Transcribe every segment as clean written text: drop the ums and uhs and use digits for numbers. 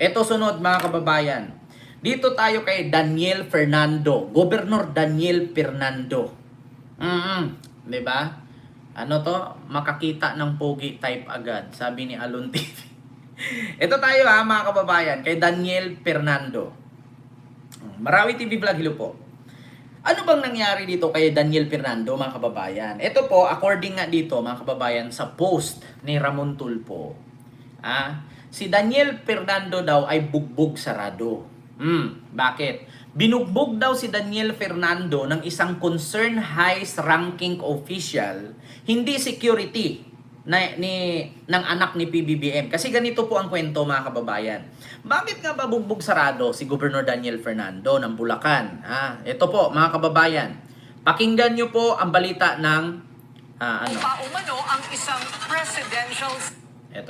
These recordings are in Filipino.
Ito sunod mga kababayan. Dito tayo kay Daniel Fernando. Gobernador Daniel Fernando. Di ba? Ano to? Makakita ng pogi type agad, sabi ni Alon TV. Ito tayo mga kababayan, kay Daniel Fernando. Marawi TV Vlog, hello po. Ano bang nangyari dito kay Daniel Fernando mga kababayan? Ito po, according nga dito mga kababayan sa post ni Ramon Tulfo. Si Daniel Fernando daw ay bugbog sarado. Bakit? Binugbog daw si Daniel Fernando ng isang concerned highest ranking official, hindi security ng anak ni PBBM. Kasi ganito po ang kwento mga kababayan. Bakit nga ba bugbog sarado si Governor Daniel Fernando ng Bulacan? Ito po mga kababayan. Pakinggan nyo po ang balita ng Paumano ang isang presidential Ito.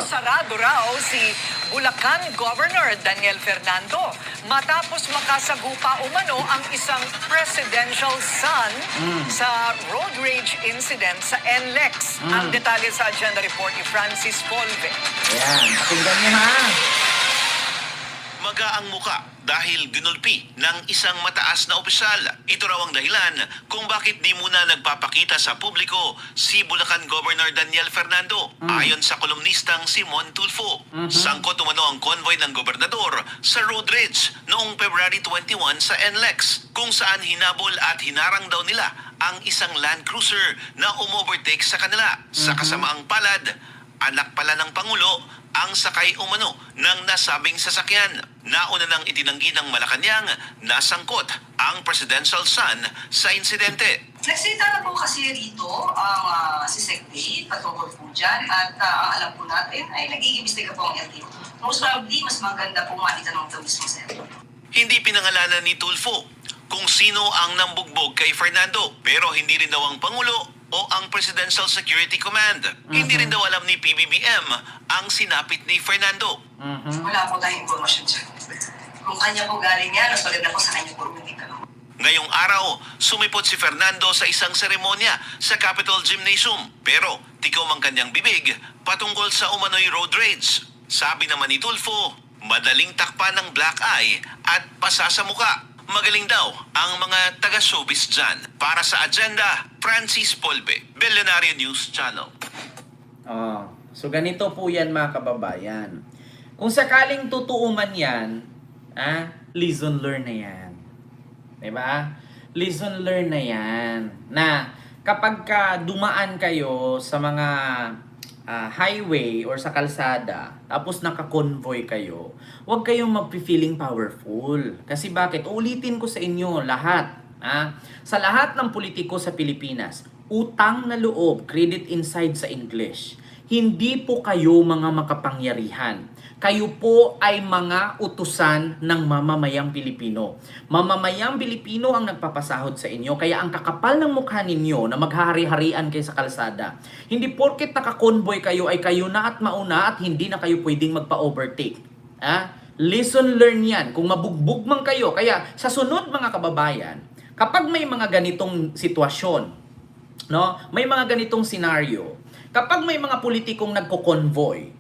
sarado raw si Bulacan Governor Daniel Fernando matapos makasagupa umano ang isang presidential son sa road rage incident sa NLEX. Ang detalye sa agenda report ni Francis Polve. Ayan, pakinggan nyo ha. Magaang muka dahil ginulpi ng isang mataas na opisyal. Ito raw ang dahilan kung bakit di muna nagpapakita sa publiko si Bulacan Governor Daniel Fernando. Ayon sa kolumnistang Simon Tulfo, sangkot umano ang convoy ng gobernador sa road rage noong February 21 sa NLEX, kung saan hinabol at hinarang daw nila ang isang Land Cruiser na umovertake sa kanila. Sa kasamaang palad, anak pala ng Pangulo ang sakay umano ng nasabing sasakyan. Nauna nang itinanggi ng Malacanang na sangkot ang presidential son sa insidente. Nagsita na po kasi rito ang si Secretary patungkol po dyan at ang alam po natin ay nag-iimbestiga po ang LTO. Most probably, mas maganda po maitanong ito mismo sa LTO. Hindi pinangalanan ni Tulfo kung sino ang nambugbog kay Fernando, pero hindi rin daw ang Pangulo o ang Presidential Security Command. Hindi rin daw alam ni PBBM ang sinapit ni Fernando. Wala po tayong informasyon dyan. Kung kanya po galing yan, mas maganda po sa kanya po ruminig ka. Ngayong araw, sumipot si Fernando sa isang seremonya sa Capitol Gymnasium. Pero tikaw ang kanyang bibig patungkol sa umano'y road rage. Sabi naman ni Tulfo, madaling takpan ng black eye at pasa sa muka. Magaling daw ang mga taga-showbiz dyan. Para sa agenda, Francis Polve, Billionaire News Channel. So ganito po yan mga kababayan. Kung sakaling totoo man yan, lesson learn na yan. Diba? Lesson learn na yan. Na kapag dumaan kayo sa mga highway or sa kalsada, tapos naka-convoy kayo, huwag kayong mag-feeling powerful. Kasi bakit? Ulitin ko sa inyo lahat. Sa lahat ng politiko sa Pilipinas, utang na loob, credit inside sa English. Hindi po kayo mga makapangyarihan. Kayo po ay mga utusan ng mamamayang Pilipino. Mamamayang Pilipino ang nagpapasahod sa inyo, kaya ang kakapal ng mukha ninyo na maghari-harian kayo sa kalsada. Hindi porket naka-convoy kayo ay kayo na at mauna at hindi na kayo pwedeng magpa-overtake. Lesson learn yan. Kung mabugbog man kayo, kaya sa sunod mga kababayan, kapag may mga ganitong sitwasyon, may mga ganitong senaryo, kapag may mga politikong nagko-convoy,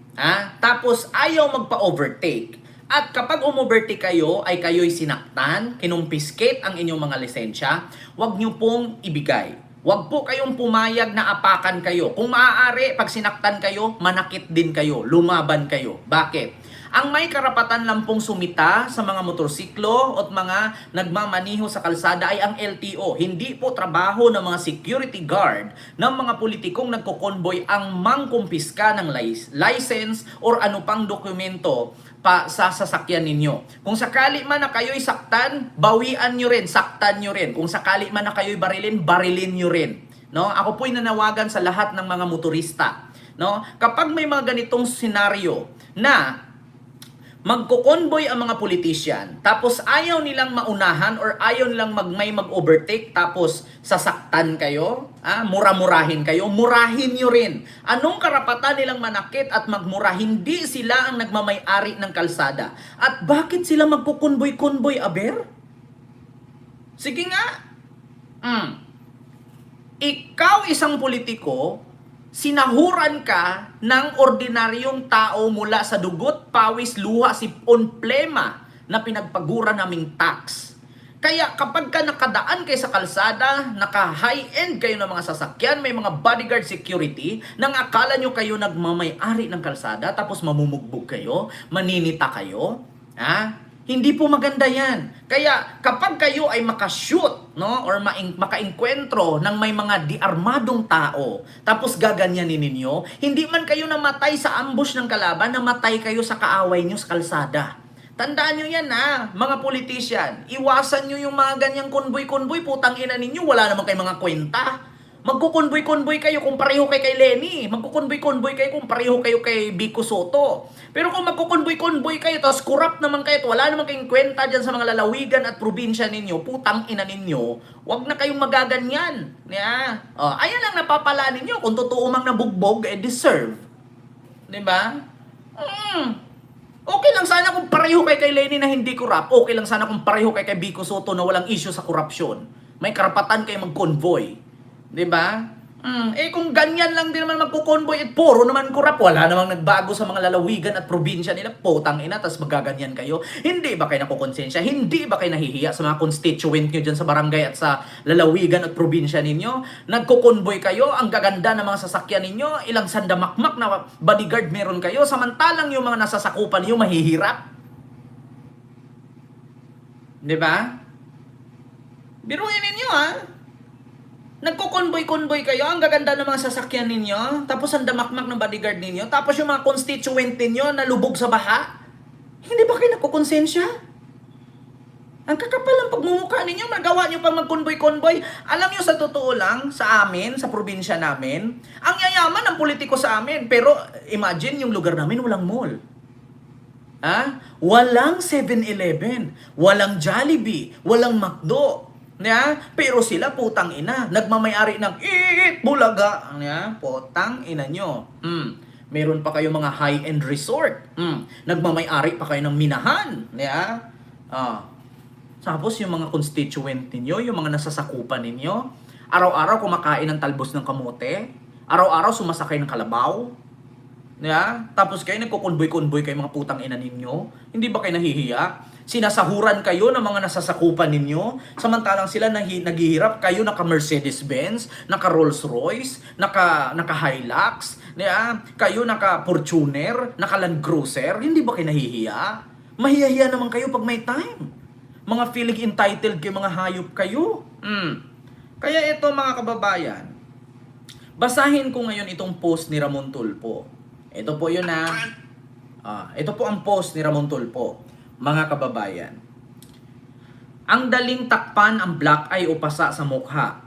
tapos ayaw magpa-overtake, at kapag umovertake kayo ay kayo'y sinaktan, kinumpiskate ang inyong mga lisensya, huwag nyo pong ibigay. Huwag po kayong pumayag na apakan kayo. Kung maaari, pag sinaktan kayo, manakit din kayo, lumaban kayo. Bakit? Ang may karapatan lang pong sumita sa mga motorsiklo at mga nagmamaniho sa kalsada ay ang LTO. Hindi po trabaho ng mga security guard ng mga politikong nagko-convoy ang mangkumpiska ng license or ano pang dokumento pa sa sasakyan ninyo. Kung sakali man na kayo'y saktan, bawian nyo rin, saktan nyo rin. Kung sakali man na kayo'y barilin, barilin nyo rin. Ako po'y nanawagan sa lahat ng mga motorista. Kapag may mga ganitong senaryo na magko-convoy ang mga politician, tapos ayaw nilang maunahan or ayaw nilang mag-overtake, tapos sasaktan kayo, mura-murahin kayo, murahin nyo rin. Anong karapatan nilang manakit at magmura? Hindi sila ang nagmamay-ari ng kalsada. At bakit sila magko-convoy-convoy, aber? Sige nga. Ikaw isang politiko, Sinahuran ka ng ordinaryong tao mula sa dugot, pawis, luha, sipon, plema na pinagpagura naming tax. Kaya kapag ka nakadaan kayo sa kalsada, naka-high-end kayo ng mga sasakyan, may mga bodyguard security, nang akala nyo kayo nagmamay-ari ng kalsada, tapos mamumugbog kayo, maninita kayo, hindi po maganda yan. Kaya kapag kayo ay makashoot, no, or makainkwentro ng may mga diarmadong tao, tapos gaganyanin ninyo, hindi man kayo namatay sa ambush ng kalaban, namatay kayo sa kaaway nyo sa kalsada. Tandaan nyo yan mga politician. Iwasan nyo yung mga ganyang konboy-konboy. Putang ina ninyo, wala naman kayong mga kwenta. Magkukonboy-konboy kayo kung pareho kay Lenny. Magkukonboy-konboy kayo kung pareho kayo kay Vico Soto. Pero kung magkukonboy-konboy kayo, tapos corrupt naman kayo, wala naman kayong kwenta dyan sa mga lalawigan at probinsya ninyo, putang ina ninyo, wag na kayong magaganyan. Ayan lang napapala ninyo. Kung totoo mang nabugbog, deserve. Diba? Okay lang sana kung pareho kay Lenny na hindi corrupt. Okay lang sana kung pareho kay Vico Soto na walang issue sa korupsyon. May karapatan kayo mag-convoy. Diba? Kung ganyan lang din naman magko-convoy at puro naman corrupt, wala namang nagbago sa mga lalawigan at probinsya nila, potang ina, tas magaganyan kayo. Hindi ba kayo nakukonsensya? Hindi ba kayo nahihiya sa mga constituent nyo dyan sa barangay at sa lalawigan at probinsya ninyo? Nagko-convoy kayo, ang gaganda ng mga sasakyan ninyo, ilang sandamakmak na bodyguard meron kayo, samantalang yung mga nasasakupan ninyo mahihirap. Diba? Biruin ninyo Nagko-convoy-convoy kayo, ang gaganda ng mga sasakyan ninyo, tapos ang damakmak ng bodyguard ninyo, tapos yung mga constituent ninyo nalubog sa baha. Hindi ba kayo nagkukonsensya? Ang kakapal ng pagmumukha ninyo, magawa nyo pang mag-convoy-convoy. Alam nyo, sa totoo lang, sa amin, sa probinsya namin, ang yayaman ng politiko sa amin. Pero imagine, yung lugar namin walang mall. Walang 7-Eleven, walang Jollibee, walang McDo. Pero sila, putang ina, nagmamayari ng Bulaga. Putang ina nyo. Meron pa kayo mga high-end resort. Nagmamayari pa kayo ng minahan. Tapos yung mga constituent ninyo, yung mga nasasakupan ninyo, araw-araw kumakain ng talbos ng kamote, araw-araw sumasakay ng kalabaw. Tapos kayo nagkukonboy-konboy kayo mga putang ina ninyo. Hindi ba kayo nahihiya? Sinasahuran kayo ng mga nasasakupan ninyo, samantalang sila naghihirap, kayo naka Mercedes-Benz, naka Rolls-Royce, naka Hilux, kayo naka Fortuner, naka Land Cruiser. Hindi ba kayo nahihiya? Mahihiya naman kayo pag may time. Mga feeling entitled kayo, mga hayop kayo. Kaya ito mga kababayan, basahin ko ngayon itong post ni Ramon Tulfo. Ito po yun ito po ang post ni Ramon Tulfo. Mga kababayan, ang daling takpan ang black eye o pasa sa mukha.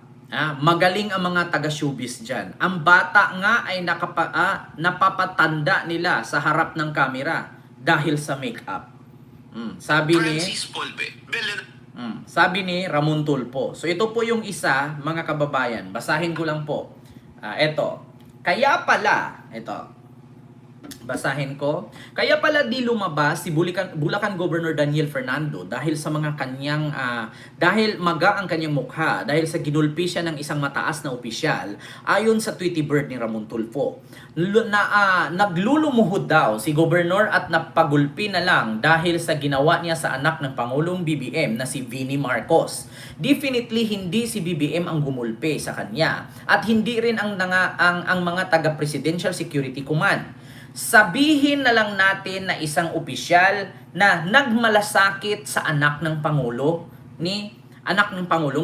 Magaling ang mga taga-showbiz dyan. Ang bata nga ay napapatanda nila sa harap ng kamera dahil sa makeup. Sabi ni Ramon Tulfo. So ito po yung isa, mga kababayan. Basahin ko lang po. Ito. Kaya pala, basahin ko. Kaya pala di lumabas si Bulacan Governor Daniel Fernando dahil sa mga kanyang dahil maga ang kanyang mukha, dahil sa ginulpi siya ng isang mataas na opisyal, ayon sa Tweety Bird ni Ramon Tulfo. Naglulumuhod daw si Governor at napagulpi na lang dahil sa ginawa niya sa anak ng Pangulong BBM na si Vinnie Marcos. Definitely hindi si BBM ang gumulpi sa kanya at hindi rin ang mga taga-Presidential Security Command. Sabihin na lang natin na isang opisyal na nagmalasakit sa anak ng Pangulong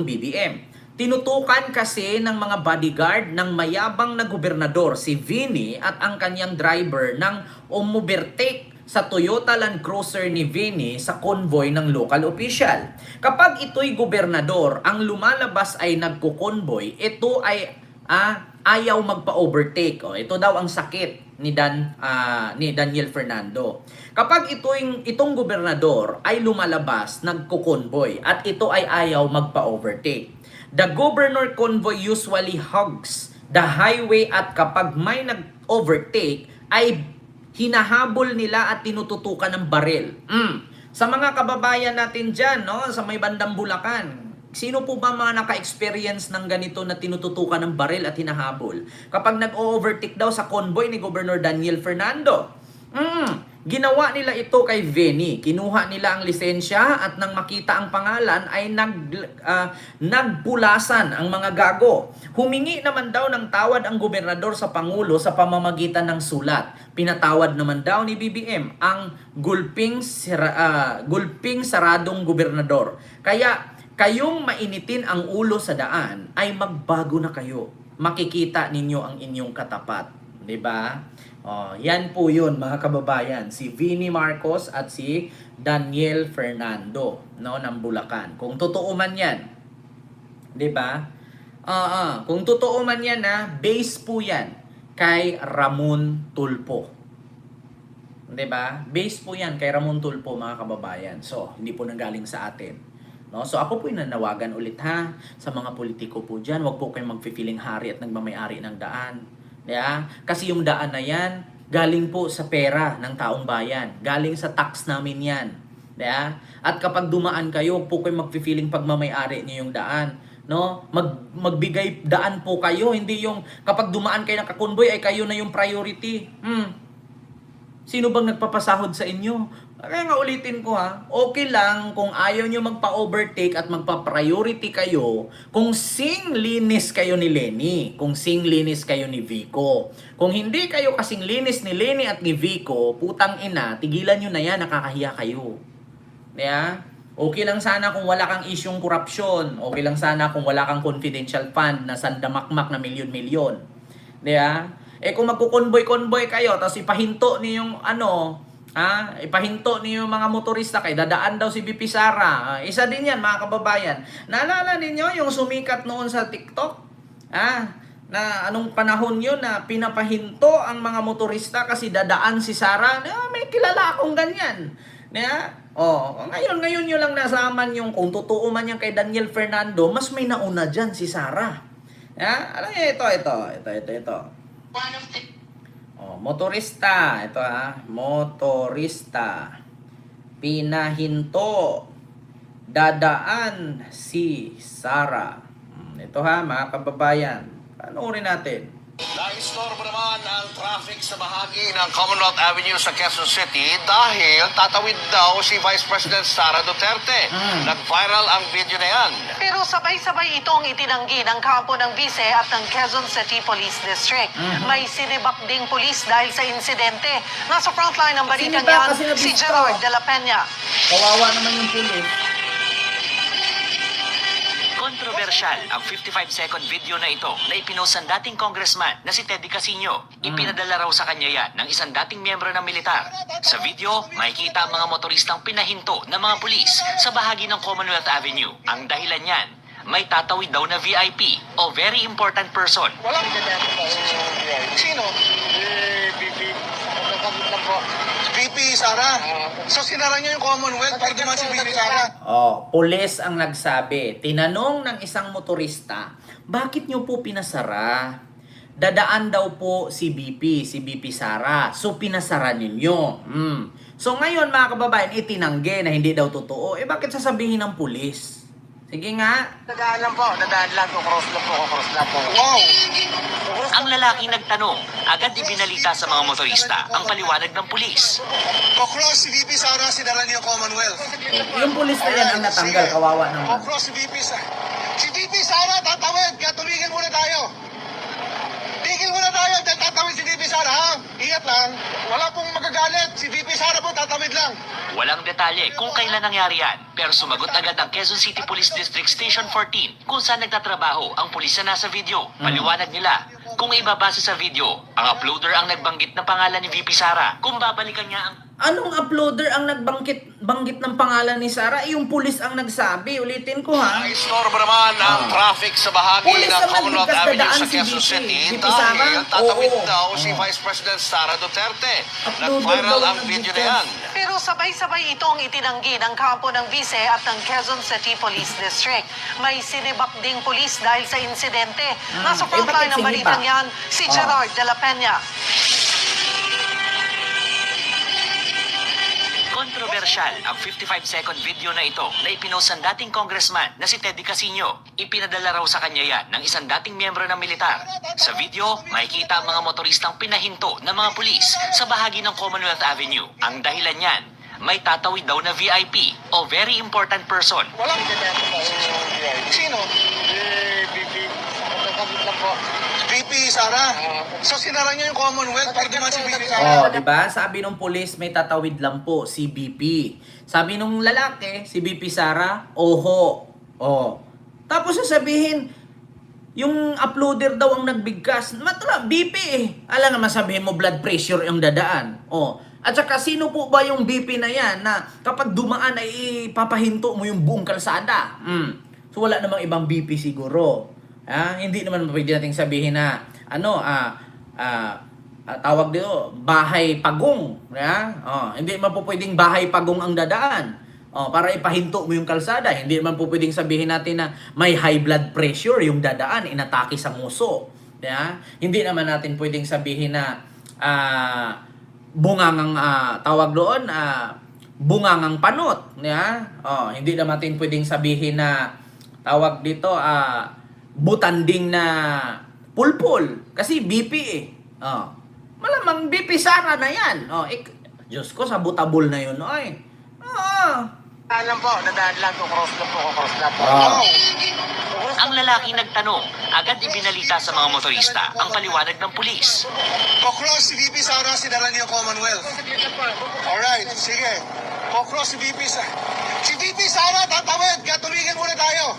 BBM. Tinutukan kasi ng mga bodyguard ng mayabang na gobernador si Vinnie at ang kanyang driver ng umovertake sa Toyota Land Cruiser ni Vinnie sa convoy ng local official. Kapag ito'y gobernador, ang lumalabas ay nagko-convoy, ito ay ayaw magpa-overtake. Ito daw ang sakit ni Daniel Fernando. Kapag itong gobernador ay lumalabas, nagko-convoy, at ito ay ayaw magpa-overtake. The governor convoy usually hugs the highway at kapag may nag-overtake, ay hinahabol nila at tinututukan ng baril. Sa mga kababayan natin dyan, sa may bandang Bulacan, Sino po ba mga naka-experience ng ganito na tinututukan ng baril at hinahabol? Kapag nag-overtake daw sa convoy ni Governor Daniel Fernando. Ginawa nila ito kay Veni. Kinuha nila ang lisensya at nang makita ang pangalan ay nagpulasan ang mga gago. Humingi naman daw ng tawad ang gobernador sa Pangulo sa pamamagitan ng sulat. Pinatawad naman daw ni BBM ang gulping saradong gobernador. Kaya kayong mainitin ang ulo sa daan ay magbago na kayo. Makikita ninyo ang inyong katapat. 'Di ba? Yan po yun mga kababayan, si Vini Marcos at si Daniel Fernando, no, ng Bulacan. Kung totoo man yan, 'di ba? Kung totoo man yan, base po yan kay Ramon Tulfo. 'Di ba? Base po yan kay Ramon Tulfo mga kababayan. So, hindi po nanggaling sa atin. No? So ako po nanawagan ulit sa mga politiko po diyan, wag po kayong magfi-feeling hari at nagmamay-ari ng daan. Yeah? Kasi yung daan na yan, galing po sa pera ng taong bayan. Galing sa tax namin yan. Yeah? At kapag dumaan kayo, po kayo magpi-feeling pagmamay-ari niyo yung daan. No? Magbigay daan po kayo. Hindi yung kapag dumaan kayo ng kakonvoy ay kayo na yung priority. Sino bang nagpapasahod sa inyo? Kaya nga ulitin ko okay lang kung ayaw nyo magpa-overtake at magpa-priority kayo kung sing-linis kayo ni Lenny, kung sing-linis kayo ni Vico. Kung hindi kayo kasing linis ni Lenny at ni Vico, putang ina, tigilan nyo na yan, nakakahiya kayo. Yeah? Okay lang sana kung wala kang isyong korupsyon, okay lang sana kung wala kang confidential fund na sandamakmak na milyon-milyon. Yeah? Kung magkukonboy-konboy kayo, tapos ipahinto niyo yung ipahinto niyo yung mga motorista kay dadaan daw si BP Sara. Isa din yan mga kababayan. Naalala ninyo yung sumikat noon sa TikTok? Na anong panahon yun na pinapahinto ang mga motorista kasi dadaan si Sara? May kilala akong ganyan. Ngayon nyo lang nasaman yung kung totoo man yan kay Daniel Fernando, mas may nauna dyan si Sara. Alam niyo, ito. One of the Motorista. Ito motorista. Pinahinto. Dadaan si Sara. Ito mga kababayan. Panoorin natin. Naistorbo naman ang traffic sa bahagi ng Commonwealth Avenue sa Quezon City dahil tatawid daw si Vice President Sara Duterte. Nag-viral ang video na yan. Pero sabay-sabay itong itinanggi ng kampo ng Vice at ng Quezon City Police District. May sinibak ding pulis dahil sa insidente. Nasa frontline ng balitang Sinibak yan, kasi si nabisto. Gerard de la Peña. Kawawa naman yung pulis. Kontrobersyal ang 55-second video na ito na ipinost ng dating congressman na si Teddy Casino. Ipinadala raw sa kanya yan ng isang dating miyembro ng militar. Sa video, makikita ang mga motoristang pinahinto ng mga pulis sa bahagi ng Commonwealth Avenue. Ang dahilan niyan, may tatawid daw na VIP o very important person. Sino? VP Sara. So sinara niya yung Commonwealth para dumaan si VP Sara. Pulis ang nagsabi. Tinanong ng isang motorista, bakit nyo po pinasara? Dadaan daw po si BP Sara. So pinasara ninyo. So ngayon mga kababayan, itinanggi na hindi daw totoo. Bakit sasabihin ng pulis? Sige nga. Dadaan lang po. Cross lang po. Wow! Ang lalaki nagtanong, agad ibinalita sa mga motorista ang paliwanag ng pulis. Cross si VP Sara, sinara niya yung Commonwealth. Yung pulis na yan ang natanggal. Kawawa naman. Cross si VP Sara. Si VP Sara, tatawid. Kaya tumigil muna tayo. Tigil muna tayo. Dahil tatawid si VP Sara, ha? Ingat lang. Wala pong magagalit. Si VP Sara po, tatawid lang. Walang detalye kung kailan nangyari yan, pero sumagot agad ang Quezon City Police District Station 14 kung saan nagtatrabaho ang pulis na nasa video. Paliwanag nila, kung ibabase sa video, ang uploader ang nagbanggit ng pangalan ni VP Sara. Kung babalikan niya ang Anong uploader ang banggit ng pangalan ni Sara? Yung pulis ang nagsabi. Ulitin ko Naistorbo naman ang traffic sa bahagi Pulis ng naman, Commonwealth bigkas Avenue dadaan sa si Quezon VP. City VP Sara? dahil tatawid Oo. daw si Vice President Sara Duterte. Uploader Nag-viral daw ang ang video na nag-post. yan. Pero sabay-sabay itong itinanggi ng kampo ng Vice at ng Quezon City Police District. May sinibak ding pulis dahil sa insidente. Nasa frontline bakit ng balitang sinibak? yan, si Gerard de la Peña. kontrobersyal Kontrobersyal ang 55-second video na ito na ipinost ng dating congressman na si Teddy Casino. Ipinadala raw sa kanya yan ng isang dating miyembro ng militar. Sa video, makikita ang mga motoristang pinahinto ng mga pulis sa bahagi ng Commonwealth Avenue. Ang dahilan niyan, may tatawid daw na VIP o very important person. Walang sino? VP Sara. So sinara niya yung Commonwealth para dumaan si VP Sara. Oh, 'di ba? Sabi nung pulis may tatawid lang po si BP. Sabi nung lalaki, si BP Sara, oho. Oh. Tapos sasabihin yung uploader daw ang nagbigkas. Matala, BP eh. Alam naman sabihin mo blood pressure yung dadaan. Oh. At saka sino po ba yung BP na yan na kapag dumaan ay ipapahinto mo yung buong kalsada? So wala namang ibang BP siguro. Hindi naman pwede nating sabihin na tawag dito, bahay pagong. Hindi naman po pwedeng bahay pagong ang dadaan. Para ipahinto mo yung kalsada. Hindi naman po pwedeng sabihin natin na may high blood pressure yung dadaan, inatake sa nguso. Hindi naman natin pwedeng sabihin na bungangang tawag doon, bungangang panot. Hindi naman natin pwedeng sabihin na tawag dito, butanding na pulpul. Kasi BP eh. Malamang BP Sara na yan. Diyos ko, sa butabol na yun. Alam po, nadaan lang ko, cross lang po. Ang lalaki nagtanong, agad ibinalita sa mga motorista ang paliwanag ng pulis. Cross si VP Sara, sinara niya yung Commonwealth. Alright, sige. Cross si VP Sara. Si VP Sara, tatawid. Kaya tumigil muna tayo.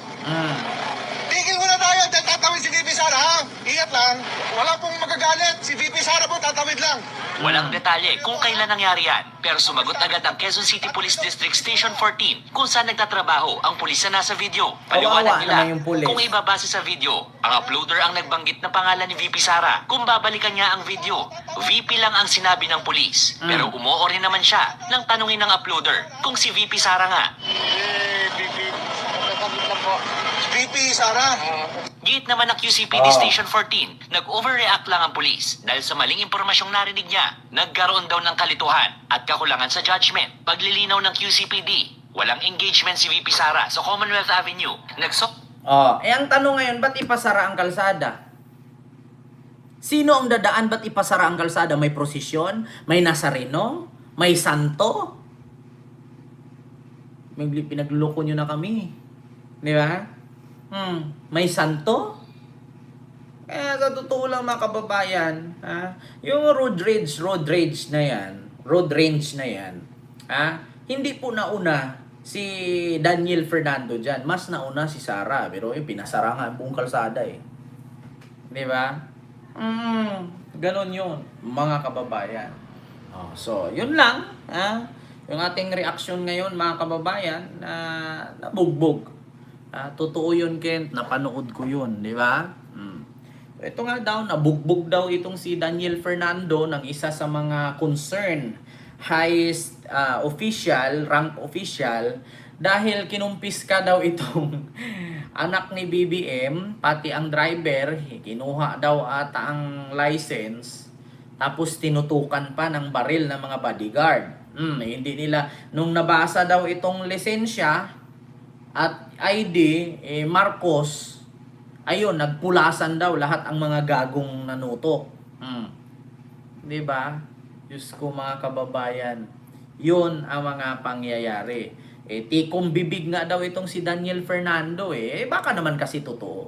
Tigil muna tayo, dahil tatawid si VP Sara, ha? Ingat lang. Wala pong magagalit. Si VP Sara po, tatawid lang. Walang detalye kung kailan nangyari yan, pero sumagot agad ang Quezon City Police District Station 14 kung saan nagtatrabaho ang pulis na nasa video. Paliwanag nila, naman yung pulis. kung ibabase sa video, ang uploader ang nagbanggit na pangalan ni VP Sara. Kung babalikan niya ang video, VP lang ang sinabi ng pulis. Pero umuo rin naman siya nang tanungin ng uploader kung si VP Sara nga. VP Sara. Gate naman ng QCPD Station 14, nag-overreact lang ang pulis dahil sa maling impormasyong narinig niya. Nagkaroon daw ng kalituhan at kakulangan sa judgment. Paglilinaw ng QCPD, walang engagement si VP Sara sa Commonwealth Avenue. Ang tanong ngayon, ba't ipasara ang kalsada? Sino ang dadaan, ba't ipasara ang kalsada? May prosesyon? May nasareno? May santo? May pinagluloko nyo na kami. Di ba? May santo? Kaya sa totoo lang mga kababayan, yung road rage na yan, hindi po nauna si Daniel Fernando dyan. Mas nauna si Sara. Pero pinasara nga ang buong kalsada eh. Di ba? Ganon yun, mga kababayan. So, yun lang. Yung ating reaksyon ngayon, mga kababayan, nabugbog. Totoo yun, Kent. Napanood ko yun, di ba? Ito nga daw, nabugbog daw itong si Daniel Fernando ng isa sa mga concerned highest rank official dahil kinumpis ka daw itong anak ni BBM, pati ang driver, kinuha daw ata ang license, tapos tinutukan pa ng baril ng mga bodyguard. Hindi nila, nung nabasa daw itong lisensya at ID, Marcos, ayun, nagpulasan daw lahat ang mga gagong nanutok. Diba? Diyos ko mga kababayan, yun ang mga pangyayari. Tikong bibig nga daw itong si Daniel Fernando baka naman kasi totoo.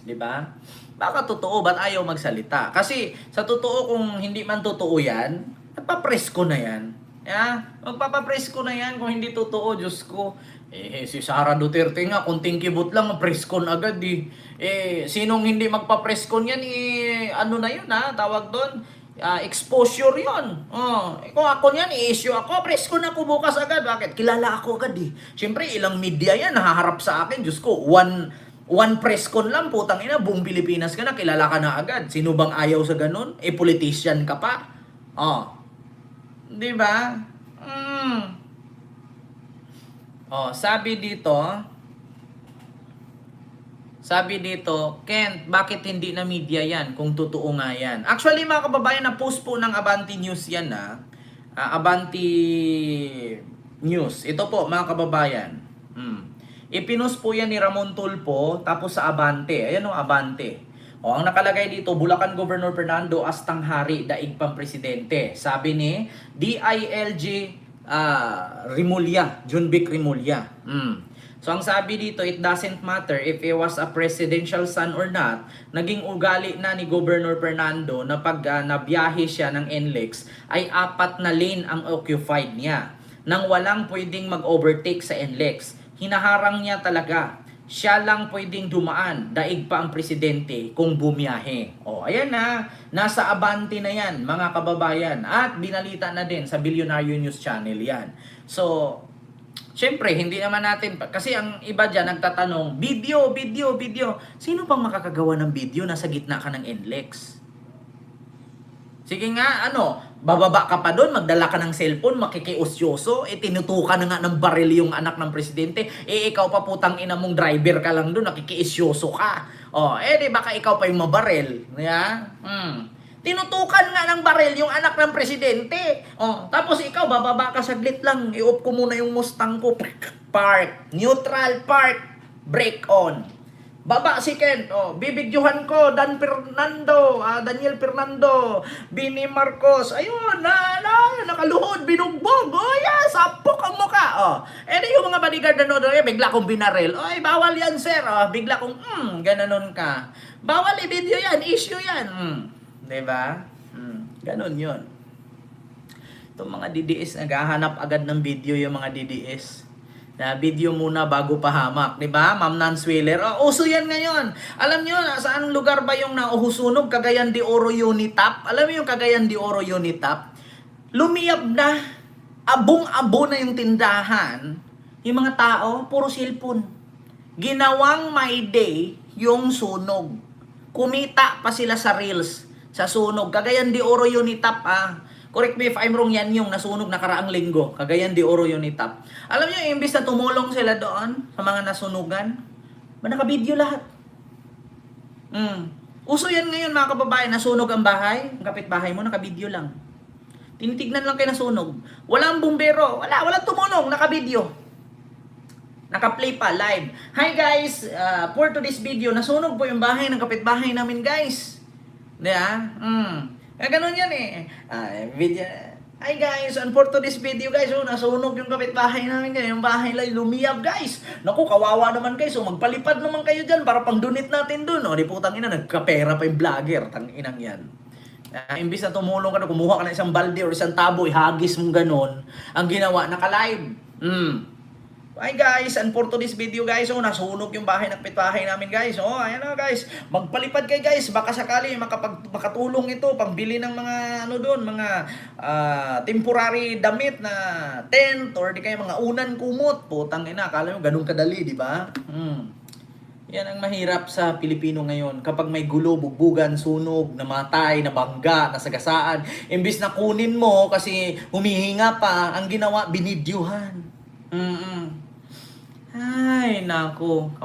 Diba? Baka totoo, ba't ayaw magsalita? Kasi sa totoo, kung hindi man totoo yan, nagpapresko na yan. Magpapapresko na yan kung hindi totoo, Diyos ko. Si Sara Duterte nga, kunting kibot lang, preskon agad sinong hindi magpapreskon yan, ano na yun tawag doon, exposure yun. Kung ako yan, i-issue ako, preskon ako bukas agad. Bakit? Kilala ako agad Siyempre, ilang media yan, nahaharap sa akin, Diyos ko, one preskon lang, putang ina, buong Pilipinas ka na, kilala ka na agad. Sino bang ayaw sa ganun? Politician ka pa. Di ba? Sabi dito, Kent, bakit hindi na media yan kung totoo nga yan? Actually mga kababayan, na-post po ng Abante News yan Abanti News. Ito po mga kababayan. Ipinost po yan ni Ramon Tulfo tapos sa Abante. Ayan o, Abante. O, ang nakalagay dito, Bulacan Governor Fernando as tanghari daig pang presidente. Sabi ni DILG Rimulya, Junbic Rimulya. So ang sabi dito, it doesn't matter if he was a presidential son or not. Naging ugali na ni Governor Fernando na pag nabiyahe siya ng NLEX ay 4 na lane ang occupied niya nang walang pwedeng mag-overtake sa NLEX. Hinaharang niya talaga. Siya lang pwedeng dumaan, daig pa ang presidente kung bumiyahe. O, ayan na, nasa Abante na yan, mga kababayan. At binalita na din sa Bilyonaryo News Channel yan. So, syempre, hindi naman natin, kasi ang iba dyan nagtatanong, video. Sino pang makakagawa ng video nasa gitna ka ng NLEX? Sige nga, bababa ka pa doon, magdala ka ng cellphone, makikiusyoso, tinutukan na nga ng baril yung anak ng presidente, ikaw pa putang ina mong driver ka lang doon, nakikiusyoso ka. Di baka ikaw pa yung mabaril. Yeah? Tinutukan nga ng baril yung anak ng presidente. Tapos ikaw, bababa ka saglit lang, i-off ko muna yung Mustang ko, park, neutral park, brake on. Baba si Ken, bibidyohan ko, Daniel Fernando, Bini Marcos, ayun, nakaluhod, binugbog, sapok ang muka, yung mga bodyguard na doon, bigla kong binaril, bawal yan sir, bigla kong, gananon ka, bawal i-video yan, issue yan, diba? Ganon yun. Itong mga DDS, naghahanap agad ng video yung mga DDS. Na video muna bago pahamak, di ba? Ma'am Nanswiller. Uso yan ngayon. Alam niyo saan lugar ba yung nauhusunog? Cagayan de Oro Unitap. Alam niyo yung Cagayan de Oro Unitap? Lumiyab na. Abong-abo na yung tindahan. Yung mga tao, puro cellphone. Ginawang my day yung sunog. Kumita pa sila sa reels sa sunog. Cagayan de Oro Unitap, correct me if I'm wrong, yan yung nasunog nakaraang linggo. Cagayan de Oro Unitap. Alam niyo, imbis na tumulong sila doon sa mga nasunugan, nakabidyo lahat. Uso yan ngayon mga kababayan, nasunog ang bahay, ang kapitbahay mo, nakabidyo lang. Tinitignan lang kayo nasunog. Walang bumbero, walang tumulong, nakabidyo. Naka-play pa, live. Hi guys, for today's video, nasunog po yung bahay ng kapitbahay namin guys. Diba? Ganun yan video. Hi guys, and for today's video guys, nasunog yung kapitbahay namin guys. Yung bahay lang lumiyab guys. Naku, kawawa naman guys. Magpalipad naman kayo dyan para pang-donate natin dun. Di putang ina, nagkapera pa yung vlogger. Tang-inang yan. Imbis na tumulong ka na, kumuha ka na isang balde o isang tabo, ihagis mong ganun. Ang ginawa, naka-live. Hi guys, and for today's video guys, nasunog yung bahay ng kapitbahay namin guys. Ayan na guys, magpalipad kayo guys, baka sakali makatulong ito pambili ng mga mga temporary damit na tent or di kaya mga unan kumot. Putang ina, akala mo ganun kadali, di ba? Yan ang mahirap sa Pilipino ngayon. Kapag may gulo, bugbugan, sunog, namatay, nabangga, nasagasaan, imbis na kunin mo kasi humihinga pa, ang ginawa, binidyuhan. Ay, nako.